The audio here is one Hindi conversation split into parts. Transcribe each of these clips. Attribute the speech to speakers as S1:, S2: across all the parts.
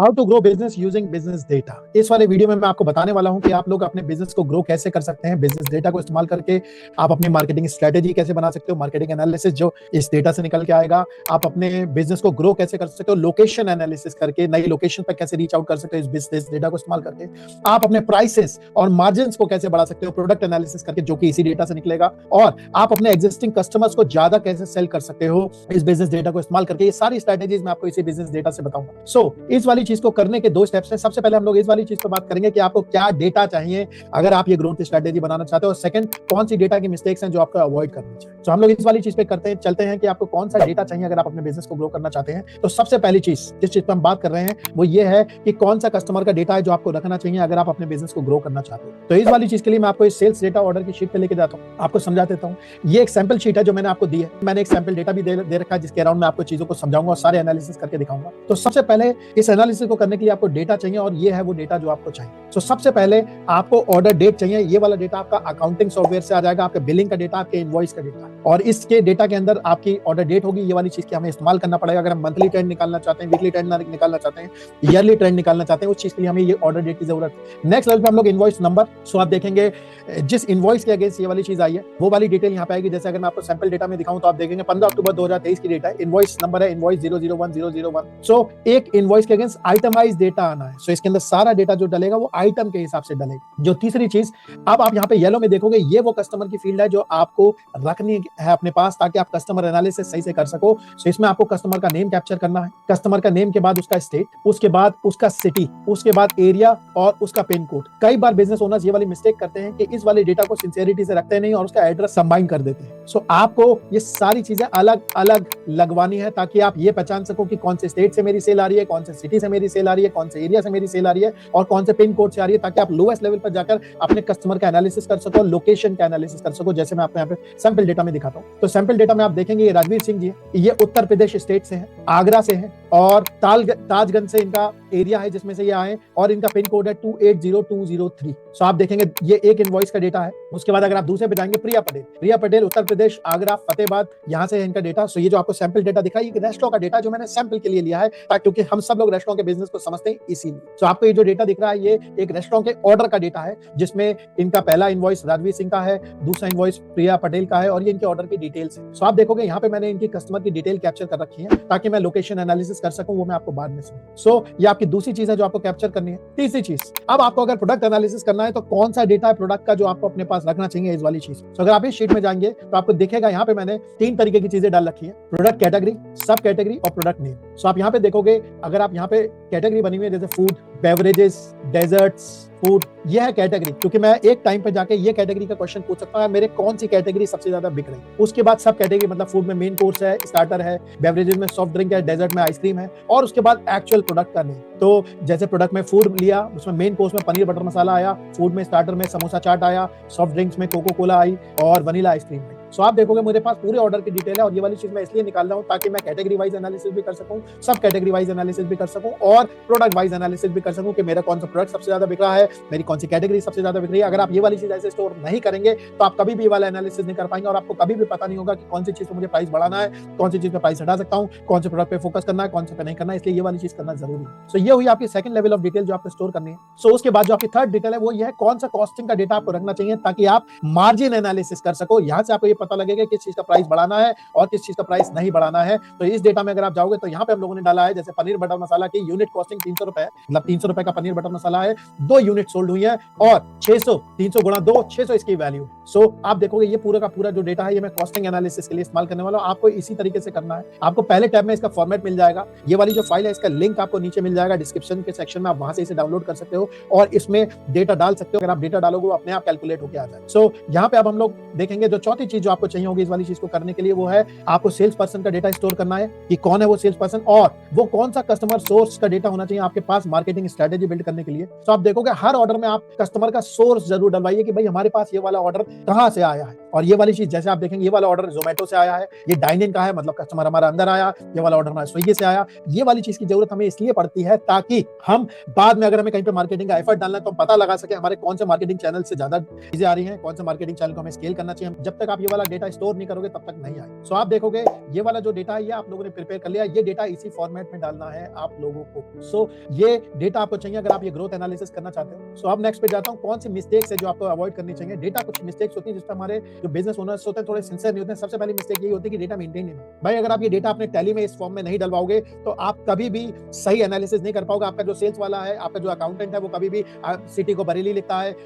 S1: How to grow business using business data. इस वाले वीडियो में मैं आपको बताने वाला हूं कि आप लोग अपने बिजनेस को ग्रो कैसे कर सकते हैं बिजनेस डेटा को इस्तेमाल करके। आप अपनी मार्केटिंग स्ट्रेटेजी कैसे बना सकते हो, मार्केटिंग एनालिसिस जो इस डेटा से निकल के आएगा। आप अपने बिजनेस को ग्रो कैसे कर सकते हो लोकेशन एनालिसिस करके, नई लोकेशन पर कैसे रीच आउट कर सकते हो इस बिजनेस डेटा को इस्तेमाल करके। आप अपने प्राइसेस और मार्जिन को कैसे बढ़ा सकते हो प्रोडक्ट एनालिसिस करके, जो कि इसी डेटा से निकलेगा। और आप अपने एग्जिस्टिंग कस्टमर्स को ज्यादा कैसे सेल कर सकते हो इस बिजनेस डेटा को इस्तेमाल करके। ये सारी स्ट्रेटेजीज मैं आपको इसी बिजनेस डेटा से बताऊंगा। सो इस वाली चीज को करने के दो स्टेप्स हैं। सबसे पहले हम लोग इस वाली चीज पर बात करेंगे कि आपको क्या डेटा चाहिए अगर आप ये ग्रोथ स्ट्रेटेजी बनाना चाहते हो, और सेकंड कौन सी डेटा की मिस्टेक्स हैं जो आपको अवॉइड करनी चाहिए। तो हम लोग इस वाली चीज पे चलते हैं कि आपको कौन सा डेटा चाहिए अगर आप अपने बिजनेस को ग्रो करना चाहते हैं। तो सबसे पहली चीज जिस चीज पर हम बात कर रहे हैं वो ये है कि कौन सा कस्टमर का डेटा है जो आपको रखना चाहिए अगर आप अपने बिजनेस को ग्रो करना चाहते हो। तो इस वाली चीज के लिए मैं आपको इस सेल्स डेटा ऑर्डर की शीट पे लेके जाता हूँ, आपको समझा देता हूँ। ये एक सैंपल शीट है जो मैंने आपको दी है। मैंने एक सैंपल डेटा भी दे रखा है जिसके अराउंड मैं आपको चीजों को समझाऊंगा और सारे एनालिसिस करके दिखाऊंगा। तो सबसे पहले इस एनालिसिस को करने के लिए आपको डेटा चाहिए और ये है वो डेटा जो आपको चाहिए। तो सबसे पहले आपको ऑर्डर डेट चाहिए। ये वाला डेटा आपका अकाउंटिंग सॉफ्टवेयर से आ जाएगा, आपके बिलिंग का डेटा, आपके इनवॉइस का डेटा, और इसके डेटा के अंदर आपकी ऑर्डर डेट होगी। ये वाली चीज की हमें इस्तेमाल करना पड़ेगा अगर हम मंथली ट्रेंड निकालना चाहते हैं, वीकली ट्रेंड निकालना चाहते हैं, ईयरली ट्रेंड निकालना चाहते हैं। उस चीज के लिए हमें ये ऑर्डर डेट की जरूरत है। नेक्स्ट लेवल पे हम लोग इनवॉइस नंबर। सो आप देखेंगे जिस इनवॉइस के अगेंस्ट ये वाली चीज आई है वो वाली डिटेल यहाँ पे आएगी। जैसे अगर मैं आपको सैंपल डेटा में दिखाऊं तो आप देखेंगे 15 अक्टूबर 2023 की डेटा है। इनवॉइस नंबर है इनवॉइस 001001। सो एक इनवॉइस के अगेंस्ट आइटमाइज डेटा आना है। सो इसके अंदर सारा डेटा जो डलेगा वो आइटम के हिसाब से डलेगा। जो तीसरी चीज अब आप यहाँ पे येलो में देखोगे, ये वो कस्टमर की फील्ड है जो आपको रखनी है अपने पास ताकि आप कस्टमर एनालिसिस सही से कर सको। सो इसमें आपको कस्टमर का नेम कैप्चर करना है। कस्टमर का नेम के बाद उसका स्टेट, उसके बाद उसका सिटी, उसके बाद एरिया और उसका पिन कोड। कई बार बिजनेस ओनर्स ये वाली मिस्टेक करते हैं कि इस वाले डेटा को सिंसियरिटी से रखते नहीं और उसका एड्रेस कंबाइन कर देते हैं। सो आपको ये सारी चीजें अलग अलग लगवानी है ताकि आप ये पहचान सको कि कौन से स्टेट से मेरी सेल आ रही है, कौन से सिटी से मेरी सेल आ रही है, कौन से एरिया से मेरी सेल आ रही है और कौन से पिन कोड से आ रही है, ताकि आप लोएस्ट लेवल पर जाकर अपने कस्टमर का एनालिसिस कर सको, लोकेशन का एनालिसिस कर सको। जैसे मैं आपको यहाँ पे सैंपल डेटा में दिखाता हूँ। तो सैंपल डेटा में आप देखेंगे ये राजवीर सिंह जी है, ये उत्तर प्रदेश स्टेट से है, आगरा से है और ताजगंज से इनका एरिया है जिसमें से ये आए, और इनका पिन कोड है 280203। सो आप देखेंगे ये एक इनवॉइस का डेटा है। उसके बाद अगर आप दूसरे पे जाएंगे, प्रिया पटेल उत्तर प्रदेश, आगरा, फतेहाबाद, यहाँ से है इनका डेटा। सो ये जो आपको सैंपल डेटा दिखा ये रेस्टोरेंट का डेटा जो मैंने सैंपल के लिए लिया है, क्योंकि हम सब लोग रेस्टोरेंट के बिजनेस को समझते हैं इसीलिए। सो आपको ये जो डेटा दिख रहा है ये एक रेस्टोरेंट के ऑर्डर का डेटा है जिसमें इनका पहला इनवॉइस राजवीर सिंह का है, दूसरा इनवॉइस प्रिया पटेल का है और ये इनके ऑर्डर की डिटेल्स है। सो आप देखोगे यहाँ पे मैंने इनकी कस्टमर की डिटेल कैप्चर कर रखी है ताकि मैं लोकेशन एनालिसिस कर सकूं, वो मैं आपको बाद में समझाऊं। सो ये आपकी दूसरी चीज है जो आपको कैप्चर करनी है। तीसरी चीज, अब आपको अगर प्रोडक्ट एनालिसिस करना है तो कौन सा डेटा है प्रोडक्ट का जो आपको अपने पास रखना चाहिए इस वाली चीज। सो अगर आप इस शीट में जाएंगे तो आपको दिखेगा यहाँ पे मैंने 3 तरीके की चीजें डाल रखी है, प्रोडक्ट कैटेगरी, सब कैटेगरी और प्रोडक्ट नेम। सो आप यहाँ पे देखोगे अगर आप यहाँ पे कैटेगरी बनी हुई है जैसे फूड, बेवरेजेस, डेजर्ट्स, फूड, ये है कैटेगरी। क्योंकि मैं एक टाइम पे जाके ये कैटेगरी का क्वेश्चन पूछ सकता हूँ मेरे कौन सी कैटेगरी सबसे ज्यादा बिक रही है। उसके बाद सब कैटेगरी मतलब फूड में मेन कोर्स है, स्टार्टर है, बेवरेजेस में सॉफ्ट ड्रिंक है, डेजर्ट में आइसक्रीम है, और उसके बाद एक्चुअल प्रोडक्ट का नेम। तो जैसे प्रोडक्ट में फूड लिया, उसमें मेन कोर्स में पनीर बटर मसाला आया, फूड में स्टार्टर में समोसा चाट आया, सॉफ्ट ड्रिंक्स में कोको कोला आई और वनीला आइसक्रीम आई। सो आप देखोगे मेरे पास पूरे ऑर्डर की डिटेल है और ये वाली चीज मैं इसलिए निकाल रहा हूं ताकि मैं कैटेगरी वाइज एनालिसिस भी कर सकूं, सब कैटेगरी वाइज एनालिसिस भी कर सकूं और प्रोडक्ट वाइज एनालिसिस भी कर सकूं कि मेरा कौन सा प्रोडक्ट सबसे ज्यादा बिक रहा है, मेरी कौन सी कैटेगरी सबसे ज्यादा बिक रही है। अगर आप ये वाली चीज ऐसे स्टोर नहीं करेंगे तो आप कभी भी ये वाला एनालिसिस नहीं कर पाएंगे और आपको कभी भी पता नहीं होगा कि कौन सी चीज पे मुझे प्राइस बढ़ाना है, कौन सी चीज पे प्राइस हटा सकता हूं, कौन से प्रोडक्ट पे फोकस करना है, कौन से पे नहीं करना है। इसलिए ये वाली चीज करना जरूरी है। सो ये हुई आपकी सेकंड लेवल ऑफ डिटेल जो आपको स्टोर करनी है। सो उसके बाद जो आपकी थर्ड डिटेल है वो ये है कौन सा कॉस्टिंग का डेटा आपको रखना चाहिए ताकि आप मार्जिन एनालिसिस कर सको। यहाँ से आपको ये पता लगेगा किस चीज का प्राइस बढ़ाना है और किस चीज का प्राइस नहीं बढ़ाना है। तो इस डेटा में अगर आप जाओगे तो यहाँ पे हम लोगों ने डाला है जैसे पनीर बटर मसाला की यूनिट कॉस्टिंग 300 रुपए, मतलब 300 रुपए का पनीर बटर मसाला है, 2 यूनिट सोल्ड हुई है और 600, 300 गुणा 2, 600 इसकी वैल्यू। सो आप देखोगे ये पूरा का पूरा जो डेटा है ये मैं कॉस्टिंग एनालिसिस के लिए इस्तेमाल करने वाला हूं। आपको इसी तरीके से करना है। आपको पहले टैब में इसका फॉर्मेट मिल जाएगा, ये वाली जो फाइल है इसका लिंक आपको नीचे मिल जाएगा डिस्क्रिप्शन के सेक्शन में, आप वहां से इसे डाउनलोड कर सकते हो और इसमें डेटा डाल सकते हो। अगर आप डेटा डालोगे वो अपने आप कैलकुलेट होकर आ जाए। सो यहाँ पे अब हम लोग देखेंगे जो चौथी चीज जो आपको चाहिए होगी इस वाली चीज को करने के लिए वो है आपको सेल्स पर्सन का डेटा स्टोर करना है कि कौन है वो सेल्स पर्सन और वो कौन सा कस्टमर सोर्स का डेटा होना चाहिए आपके पास मार्केटिंग स्ट्रेटेजी बिल्ड करने के लिए। तो आप देखोगे हर ऑर्डर में आप कस्टमर का सोर्स जरूर डलवाइए कि भाई हमारे पास ये वाला ऑर्डर कहां से आया है। और ये वाली चीज जैसे आप देखेंगे ये वाला ऑर्डर जोमेटो से आया है, ये डाइन इन का है मतलब कस्टमर हमारा अंदर आया, ये वाला ऑर्डर हमारा स्विगी से आया। ये वाली चीज की जरूरत हमें इसलिए पड़ती है ताकि हम बाद में अगर हमें कहीं पे मार्केटिंग का एफर्ट डालना है तो हम पता लगा सके हमारे कौन से मार्केटिंग चैनल से ज्यादा चीजें आ रही हैं, कौन से मार्केटिंग चैनल को हमें स्केल करना चाहिए। जब तक आप ये वाला वाला डेटा स्टोर नहीं करोगे तब तक नहीं आएगा। सो आप देखोगे ये वाला जो डेटा है ये आप लोगों ने प्रिपेयर कर लिया, ये डेटा इसी फॉर्मेट में डालना है आप लोगों को। सो ये डेटा आपको चाहिए अगर आप ये ग्रोथ एनालिसिस करना चाहते हो। सो अब नेक्स्ट पे जाता हूँ, कौन सी मिस्टेक्स है जो आपको अवॉइड करनी चाहिए। डेटा कुछ मिस्टेक्स होती है जिसमें हमारे जो बिजनेस ओनर्स होते हैं थोड़े सिंसियर नहीं होते हैं। सबसे पहली मिस्टेक यही होती है कि डेटा मेंटेन नहीं। भाई अगर आप ये डेटा अपने टैली में इस फॉर्म में नहीं डलवाओगे तो आप कभी भी सही एनालिसिस नहीं कर पाओगे। आपका जो सेल्स वाला है, आपका जो अकाउंटेंट है, वो कभी भी सिटी को बरेली लिखता है,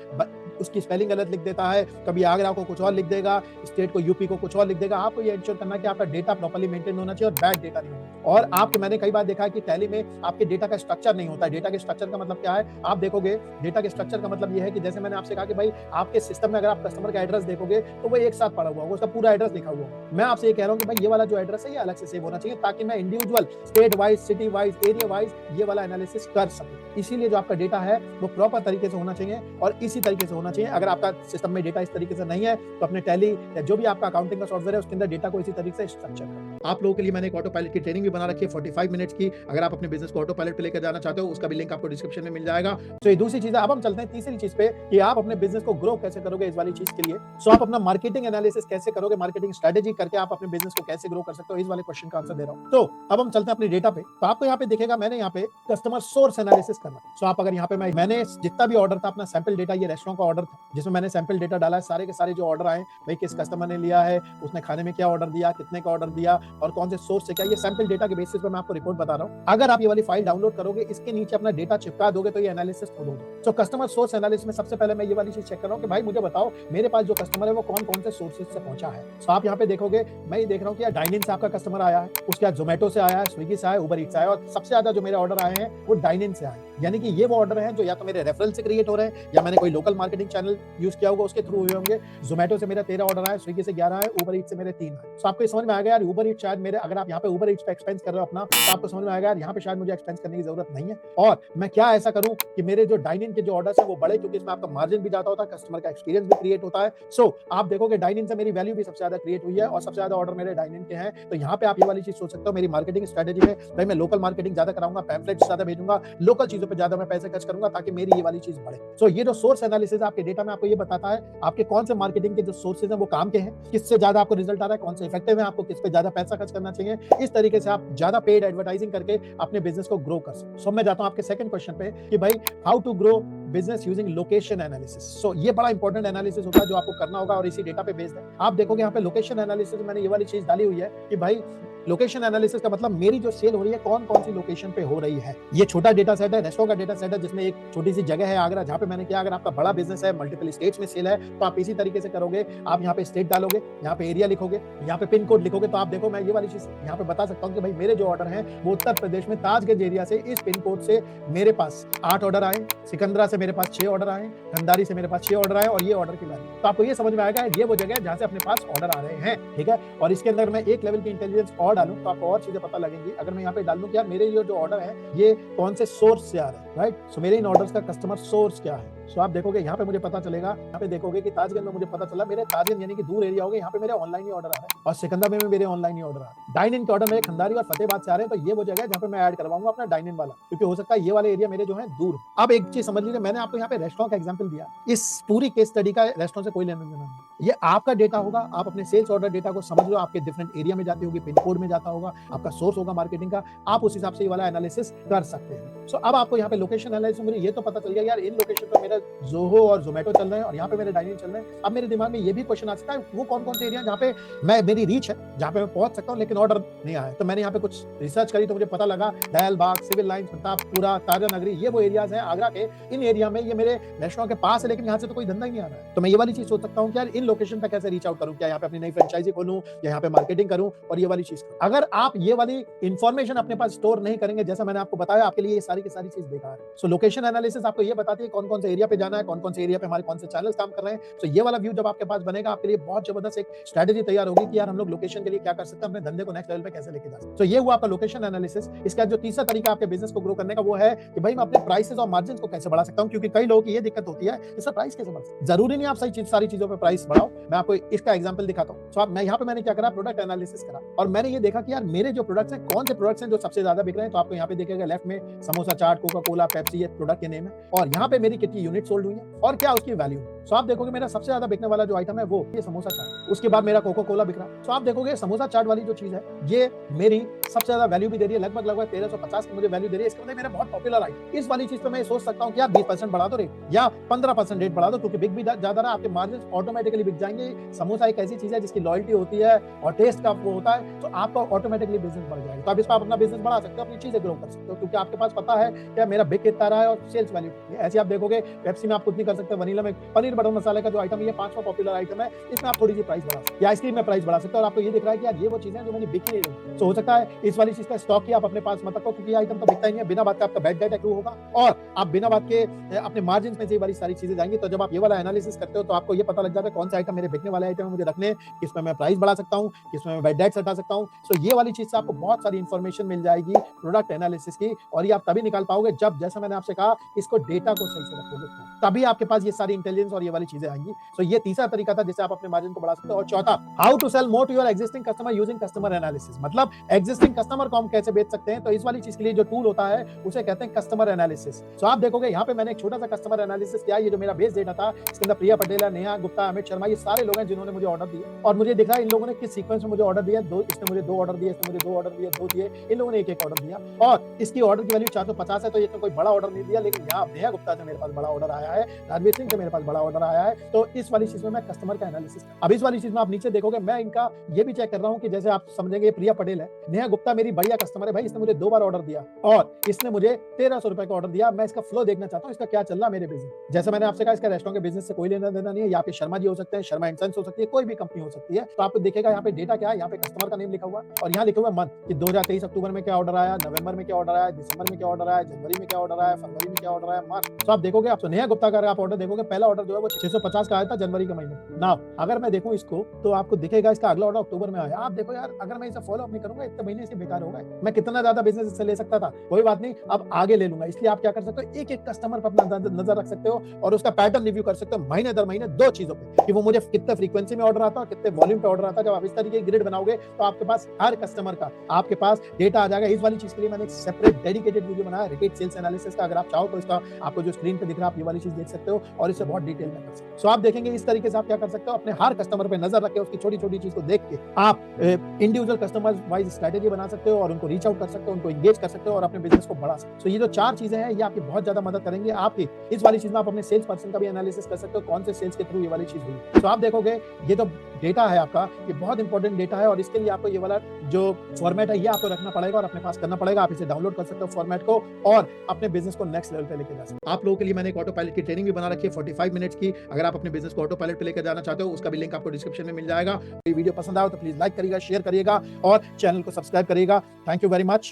S1: उसकी स्पेलिंग गलत लिख देता है, कभी आगरा को कुछ और लिख देगा, स्टेट को यूपी को कुछ और लिख देगा। आपको ये इंश्योर करना है कि आपका डेटा प्रॉपर्ली मेंटेन होना चाहिए और बैड डेटा नहीं होना। और आपके मैंने कई बार देखा है कि टैली में आपके डेटा का स्ट्रक्चर नहीं होता है। डेटा के स्ट्रक्चर का मतलब क्या है, आप देखोगे डेटा के स्ट्रक्चर का मतलब ये है कि जैसे मैंने आपसे कहा कि भाई आपके सिस्टम में अगर आप कस्टमर का एड्रेस देखोगे तो वो एक साथ पड़ा हुआ होगा, उसका पूरा एड्रेस लिखा हुआ होगा। मैं आपसे ये कह रहा हूँ कि भाई ये वाला जो एड्रेस है ये अलग से सेव होना चाहिए ताकि मैं individual state wise, city wise, area wise ये वाला एनालिसिस कर सकूं। इसीलिए जो आपका डेटा है वो प्रॉपर तरीके से होना चाहिए और इसी तरीके से होना चाहिए। अगर आपका सिस्टम में डेटा इस तरीके से नहीं है तो अपने टैली या जो भी आपका अकाउंटिंग का सॉफ्टवेयर है उसके अंदर डेटा को इसी तरीके से स्ट्रक्चर करें। आप लोगों के लिए मैंने एक ऑटो पायलट की ट्रेनिंग भी बना रखी है 45 मिनट्स की। अगर आप अपने बिजनेस को ऑटो पायलट पे लेकर जाना चाहते हो उसका भी लिंक आपको डिस्क्रिप्शन में मिल जाएगा। तो ये दूसरी चीज है। अब हम चलते हैं तीसरी चीज पे कि आप अपने बिजनेस को ग्रो कैसे करोगे। इस वाली चीज के लिए सो आप अपना मार्केटिंग एनालिसिस कैसे करोगे, मार्केटिंग स्ट्रेटेजी करके आप अपने बिजनेस को कैसे ग्रो कर सकते हो, इस वाले क्वेश्चन का आंसर दे रहा हूं। तो अब हम चलते हैं अपने डेटा पे। तो आपको यहाँ पे दिखेगा मैंने यहाँ पे कस्टमर सोर्स एनालिसिस करना। सो आप अगर यहाँ पे मैंने जितना भी ऑर्डर था अपना सैंपल डेटा, ये रेस्टोरेंट का ऑर्डर था जिसमें मैंने सैंपल डेटा डाला है, सारे के सारे जो ऑर्डर आए, भाई किस कस्टमर ने लिया है, उसने खाने में क्या ऑर्डर दिया, कितने का ऑर्डर दिया और कौन से सोर्स से क्या, ये सैंपल डेटा के बेसिस पे मैं आपको रिपोर्ट बता रहा हूँ। अगर आप ये वाली फाइल डाउनलोड करोगे, इसके नीचे अपना डेटा चिपका दोगे तो ये एनालिसिस हो दोगे। तो कस्टमर सोर्स एनालिसिस में सबसे पहले मैं ये वाली चीज चेक कर रहा हूँ कि भाई मुझे बताओ मेरे पास जो कस्टमर है वो कौन कौन से सोर्सेज से पहुंचा है। तो आप यहाँ पे देखोगे मैं ये देख रहा हूँ कि डाइनिंग से आपका कस्टमर आया है, उसके बाद जोमेटो से आया है, स्विगी से आया, उबर ईट्स से आया और सबसे ज्यादा जो मेरे ऑर्डर आए हैं वो डाइनिंग से आए। यानी कि ये वो ऑर्डर हैं जो या तो मेरे रेफरल से क्रिएट हो रहे हैं या मैंने कोई लोकल मार्केटिंग चैनल यूज किया होगा उसके थ्रू हुए होंगे। जोमेटो से मेरा 13 ऑर्डर आए, स्विगी से 11 आए, उबर ईट्स से मेरे 3 आए। तो आपको समझ में आ गया यार उबर ईट्स शायद मेरे, अगर आप यहाँ पे उबर ईट्स पे एक्सपेंस कर रहे हो अपना, तो आपको समझ में आएगा यार यहाँ पे शायद मुझे एक्सपेंस करने की जरूरत नहीं है। और मैं क्या ऐसा करूं कि मेरे जो डाइनिंग के जो ऑर्डर्स है वो बड़े, क्योंकि इसमें आपका मार्जिन भी ज्यादा होता है, कस्टमर का एक्सपीरियंस भी क्रिएट होता है। सो आप देखोगे डाइनिंग से मेरी वैल्यू भी सबसे ज्यादा क्रिएट हुई है और सबसे ज्यादा ऑर्डर मेरे डाइनिंग के हैं। तो यहाँ पे आप ये वाली चीज सोच सकते हो मेरी मार्केटिंग स्ट्रेटेजी में, भाई मैं लोकल मार्केटिंग ज्यादा कराऊंगा, पैम्फलेट्स ज्यादा भेजूंगा, लोकल चीजों पर ज्यादा मैं पैसे खर्च करूंगा ताकि मेरी ये वाली चीज बढ़े। सो ये जो सोर्स एनालिसिस आपके डेटा में आपको ये बताता है आपके कौन से मार्केटिंग के जो सोर्सेज हैं वो काम के हैं, किससे ज्यादा आपको रिजल्ट आ रहा है, कौन से इफेक्टिव है, आपको किस पे ज्यादा पैसा खर्च करना चाहिए। इस तरीके से आप ज्यादा पेड एडवर्टाइजिंग करके अपने बिजनेस को ग्रो कर सकते। सो मैं जाता हूं आपके सेकंड क्वेश्चन पे कि भाई how to grow business using location analysis. So ये बड़ा इंपॉर्टेंट एनालिसिस होता है जो आपको करना होगा और इसी डेटा पे बेस्ड है। आप देखोगे यहाँ पे लोकेशन एनालिसिस मैंने ये वाली चीज डाली हुई है कि भाई लोकेशन एनालिसिस का मतलब मेरी जो सेल हो रही है कौन कौन सी लोकेशन पे हो रही है। ये छोटा डेटा सेट है, रेस्टोरेंट का डेटा सेट है जिसमें एक छोटी सी जगह है आगरा, जहां पे मैंने किया। अगर आपका बड़ा बिजनेस है, मल्टीपल स्टेट्स में सेल है, तो आप इसी तरीके से करोगे। आप यहाँ पे स्टेट डालोगे, यहाँ पे एरिया लिखोगे, यहाँ पे पिन कोड लिखोगे। तो आप देखो मैं ये वाली चीज यहाँ पे बता सकता हूँ कि भाई मेरे जो ऑर्डर हैं वो उत्तर प्रदेश में ताजगंज एरिया से इस पिन कोड से मेरे पास 8 ऑर्डर आए, सिकंदरा से मेरे पास 6 ऑर्डर आए, खंडारी से मेरे पास 6 ऑर्डर आए और ये ऑर्डर की वैल्यू। तो आपको ये समझ में आएगा ये वो जगह है जहां से अपने पास ऑर्डर आ रहे हैं, ठीक है। और इसके अंदर मैं एक लेवल की इंटेलिजेंस और डालूं तो आपको और चीजें पता लगेंगी। अगर मैं यहाँ पे डाल दूं कि यार मेरे ये जो ऑर्डर है ये कौन से सोर्स से आ रहे हैं, राइट। सो मेरे इन ऑर्डर्स का कस्टमर सोर्स क्या है। सो आप देखोगे यहाँ पे मुझे पता चलेगा, यहाँ पे देखोगे कि ताजगंज में मुझे पता चला मेरे ताजगंज यानी कि दूर एरिया हो गए, यहाँ पे मेरे ऑनलाइन ही ऑर्डर आ रहे हैं और सिकंदर में मेरे ऑनलाइन ही ऑर्डर आ रहे हैं। डाइन इन के ऑर्डर मेरे खंडारी और फतेहाबाद से आ रहे हैं, तो ये वो जगह है जहाँ पे मैं ऐड करवाऊंगा अपना डाइन इन वाला, क्योंकि हो सकता है ये वाले एरिया मेरे जो है दूर। अब एक चीज समझ लीजिए, मैंने आपको यहाँ पे रेस्टोरेंट का एग्जाम्पल दिया, इस पूरी केस स्टडी का रेस्टोरेंट से कोई लेना देना नहीं। ये आपका डेटा होगा, आप अपने सेल्स ऑर्डर डेटा को समझ लो, आपके डिफरेंट एरिया में जाती होगी, पिन कोड में जाता होगा, आपका सोर्स होगा मार्केटिंग का, आप उस हिसाब से ये वाला एनालिसिस कर सकते हैं। सो अब आपको यहाँ पे लोकेशन एनालिसिस मुझे ये तो पता चल गया यार इन लोकेशन पे मेरा जोहो और जोमेटो चल रहे हैं और यहाँ पे मेरे डाइनिंग चल रहे हैं। अब मेरे दिमाग में ये भी क्वेश्चन आ सकता है वो कौन कौन से एरिया जहाँ पे मेरी रीच है, जहाँ पे मैं पहुंच सकता हूँ लेकिन ऑर्डर नहीं आया। तो मैंने यहाँ पे कुछ रिसर्च करी तो मुझे पता लगा दयाल बाग, सिविल लाइन, प्रतापपुरा, ताजा नगरी, ये वो एरियाज हैं आगरा के। इन एरिया में ये मेरे रेस्टोरेंट के पास है लेकिन यहाँ से तो कोई धंधा ही नहीं आ रहा है। तो मैं ये वाली चीज सोच सकता हूँ कि यार इन लोकेशन पे कैसे रीच आउट करूँ, क्या यहाँ पे अपनी नई फ्रेंचाइजी खोलूं या यहाँ पे मार्केटिंग करूं और ये वाली चीज करूं। अगर आप ये वाली इंफॉर्मेशन अपने पास स्टोर नहीं करेंगे, जैसा मैंने आपको बताया, आपके लिए ये सारी की सारी चीज बेकार है। सो लोकेशन एनालिसिस आपको ये बताती है कौन कौन से एरिया पे जाना है, कौन कौन से एरिया पे हमारे कौन से चैनल्स काम कर रहे हैं। सो ये वाला व्यू जब आपके पास बनेगा, आपके लिए बहुत जबरदस्त एक स्ट्रेटेजी तैयार होगी कि यार हम लोग लोकेशन के लिए क्या कर सकते हैं, अपने धंधे को नेक्स्ट लेवल पे कैसे लेके जा सकते हैं। तो ये हुआ आपका लोकेशन एनालिसिस। इसका जो तीसरा तरीका आपके बिजनेस को ग्रो करने का वो है कि भाई मैं अपने प्राइसेस और मार्जिन को कैसे बढ़ा सकता हूं, क्योंकि कई लोगों की ये दिक्कत होती है इसका प्राइस कैसे बढ़ा सकता हूं। जरूरी नहीं आप सारी चीजों पे प्राइस बढ़ाओ, मैं आपको इसका एग्जांपल दिखाता हूं। सो मैं यहाँ पे मैंने क्या करा, प्रोडक्ट एनालिसिस करा और मैंने ये देखा कि यार मेरे जो प्रोडक्ट्स हैं, कौन से प्रोडक्ट्स हैं जो सबसे ज्यादा बिक रहे हैं। तो आपको यहाँ पे देखिएगा लेफ्ट में samosa samosa chaat, Coca Cola, Pepsi, ये प्रोडक्ट के नेम है और यहाँ पे मेरी कितनी यूनिट सोल्ड हुई है और क्या उसकी वैल्यू है। सो आप देखोगे मेरा सबसे ज्यादा बिकने वाला जो आइटम है वो ये समोसा चाट, उसके बाद मेरा कोका कोला बिक रहा है। सो आप देखोगे समोसा चाट वाली जो चीज है ये मेरी सबसे ज्यादा वैल्यू भी दे रही है, लगभग 1350 की मुझे वैल्यू दे रही है। इसके मतलब मेरा बहुत पॉपुलर आइटम। इस वाली चीज पे मैं सोच सकता हूँ कि यार 20% बढ़ा दो रेट या 15% रेट बढ़ा दो, क्योंकि बिक भी ज्यादा रहा, आपके मार्जिन ऑटोमेटिकली बिक जाएंगे। समोसा एक ऐसी चीज है जिसकी लॉयल्टी होती है और टेस्ट का वो होता है, तो आपका ऑटोमेटिकली बिजनेस बढ़ जाएगा। तो आप इस पर अपना बिजनेस बढ़ा सकते हो, अपनी चीजें ग्रो कर सकते हो, क्योंकि आपके पास पता है क्या मेरा बिक कितना रहा है और सेल्स वैल्यू। ऐसे आप देखोगे पेप्सी में आप कुछ नहीं कर सकते, वनीला में पनीर बटर मसाले का जो आइटम है ये 5वां पॉपुलर आइटम है, इसमें आप थोड़ी सी प्राइस बढ़ा सकते हो, या आइसक्रीम में प्राइस बढ़ा सकते हो और आपको ये दिख रहा है कि यार ये वो चीजें जो मैंने बिक नहीं रही। तो हो सकता है इस वाली चीज का स्टॉक ही आप अपने पास मत रखो, क्योंकि ये आइटम तो बिकता ही नहीं है, बिना बात का आपका बैड डेट एक्रू होगा और आप बिना बात के अपने मार्जिन में से ये वाली सारी चीजें जाएंगी। तो जब आप ये वाला एनालिसिस करते हो तो आपको ये पता लग जाता है कौन सा आइटम मेरे बिकने वाले आइटम है, मुझे रखने, किसमें मैं प्राइस बढ़ा सकता हूँ, किसमें मैं बैड डेट्स हटा सकता हूँ। सो ये वाली चीज से आपको बहुत सारी इंफॉर्मेशन मिल जाएगी प्रोडक्ट एनालिसिस की, और ये आप तभी निकाल पाओगे जब, जैसा मैंने आपसे कहा, इसको डेटा को सही से रखोगे, तभी आपके पास ये सारी इंटेलिजेंस और ये वाली चीजें आएंगी। सो ये तीसरा तरीका था जिससे आप अपने मार्जिन को बढ़ा सकते हो। और चौथा, how to sell more to your existing customer using customer analysis, मतलब एग्जिस्टिंग कस्टमर को हम कैसे बेच सकते हैं। तो इस वाली चीज के लिए जो टूल होता है उसे कहते हैं कस्टमर एनालिसिस। सो आप देखोगे यहाँ पे मैंने एक छोटा सा कस्टमर एनालिसिस किया, ये जो मेरा बेस डेटा था इसके अंदर प्रिया पटेल, नेहा गुप्ता, अमित शर्मा, ये सारे लोग हैं जिन्होंने मुझे ऑर्डर दिए और मुझे दिख रहा है इन लोगों ने किस सीक्वेंस में मुझे ऑर्डर दिया। इसने मुझे 2 ऑर्डर दिए, इसने मुझे 2 ऑर्डर दिए, 2 दिए, इन लोगों ने एक ऑर्डर दिया और इसकी ऑर्डर की वैल्यू 450 है। तो ये कोई बड़ा ऑर्डर नहीं दिया, लेकिन यहाँ नेहा गुप्ता से मेरे पास बड़ा ऑर्डर आया है, रणवीर सिंह से मेरे पास बड़ा ऑर्डर आया है। तो इस वाली चीज में मैं कस्टमर का एनालिसिस, अब इस वाली चीज में आप नीचे देखोगे मैं इनका ये भी चेक कर रहा हूँ कि जैसे आप समझेंगे प्रिया पटेल है, नेहा गुप्ता मेरी बढ़िया कस्टमर है भाई, इसने मुझे 2 बार ऑर्डर दिया और इसने मुझे 1300 रुपए का ऑर्डर दिया। मैं इसका फ्लो देखना चाहता हूँ, इसका क्या चल रहा है मेरे बिजनेस। जैसे मैंने आपसे कहा इसका रेस्टोरेंट के बिजनेस से कोई लेना देना नहीं है, यहाँ पे शर्मा जी हो सकते हैं, शर्मा एंड सन्स हो सकती है, कोई भी कंपनी हो सकती है। तो आपको देखेगा यहाँ पे डेटा क्या है, यहाँ पे कस्टमर का नेम लिखा हुआ और यहाँ लिखा हुआ मंथ कि 2023 अक्टूबर में क्या ऑर्डर आया, नवंबर में क्या ऑर्डर आया, दिसंबर में क्या ऑर्डर आया, जनवरी में क्या ऑर्डर आया, फरवरी में क्या ऑर्डर आया, मार्च। तो आप देखोगे, आप नेहा गुप्ता का आप ऑर्डर देखोगे, पहला ऑर्डर जो है वो 650 का आया था जनवरी के महीने। ना अगर मैं देखूं इसको तो आपको दिखेगा इसका अगला ऑर्डर अक्टूबर में आया। आप देखो यार, अगर मैं इसे फॉलो अप नहीं करूंगा इतने महीने इसके बेकार हो गए। मैं कितना ज्यादा बिजनेस इससे ले सकता था, कोई बात नहीं, अब आगे ले लूंगा। इसलिए आप क्या कर सकते हो, एक एक कस्टमर पर अपना नजर रख सकते हो और उसका पैटर्न रिव्यू कर सकते हो महीने दर महीने 2 चीजों पे, कि वो मुझे कितने फ्रीक्वेंसी में ऑर्डर आता है, कितने वॉल्यूम पे ऑर्डर आता है। जब आप इस तरीके की ग्रिड बनाओगे तो आपके पास हर कस्टमर का आपके पास डेटा आ जाएगा। इस वाली चीज के लिए मैंने एक सेपरेट डेडिकेटेड वीडियो बनाया रिपीट सेल्स एनालिसिस का, अगर आप चाहो तो इसका आपको जो स्क्रीन पे दिख रहा है आप ये वाली चीज देख सकते हो और इसे बहुत डिटेल में कर सकते हो। सो आप देखेंगे इस तरीके से आप क्या कर सकते हो, अपने हर कस्टमर पे नजर रख के उसकी छोटी छोटी चीज को देख के आप इंडिविजुअल कस्टमर वाइज स्ट्रेटेजी बना सकते हो और उनको रीच आउट कर सकते हो, उनको एंगेज कर सकते हो और अपने बिजनेस को बढ़ा सकते हो। सो ये जो 4 चीजें हैं ये आपकी बहुत ज्यादा मदद करेंगे। आपकी इस वाली चीज में आप अपने सेल्स पर्सन का भी एनालिसिस कर सकते हो, कौन से सेल्स के थ्रू ये वाली चीज हुई। तो आप देखोगे ये जो डेटा है आपका, ये बहुत इंपॉर्टेंट डेटा है और इसके लिए आपको ये वाला जो फॉर्मेट है ये आपको रखना पड़ेगा और अपने पास करना पड़ेगा। आप इसे डाउनलोड कर सकते हो फॉर्मेट को और अपने बिजनेस को नेक्स्ट लेवल पे लेके जा सकते हो। आप लोगों के लिए मैंने एक ऑटो पायलट की ट्रेनिंग भी बना रखी है 45 मिनट्स की। अगर आप अपने बिजनेस को ऑटो पायलट पे लेकर जाना चाहते हो उसका भी लिंक आपको डिस्क्रिप्शन में मिल जाएगा। ये वीडियो पसंद आया तो प्लीज लाइक करिएगा, शेयर करिएगा और चैनल को सब्सक्राइब करिएगा। Thank you very much.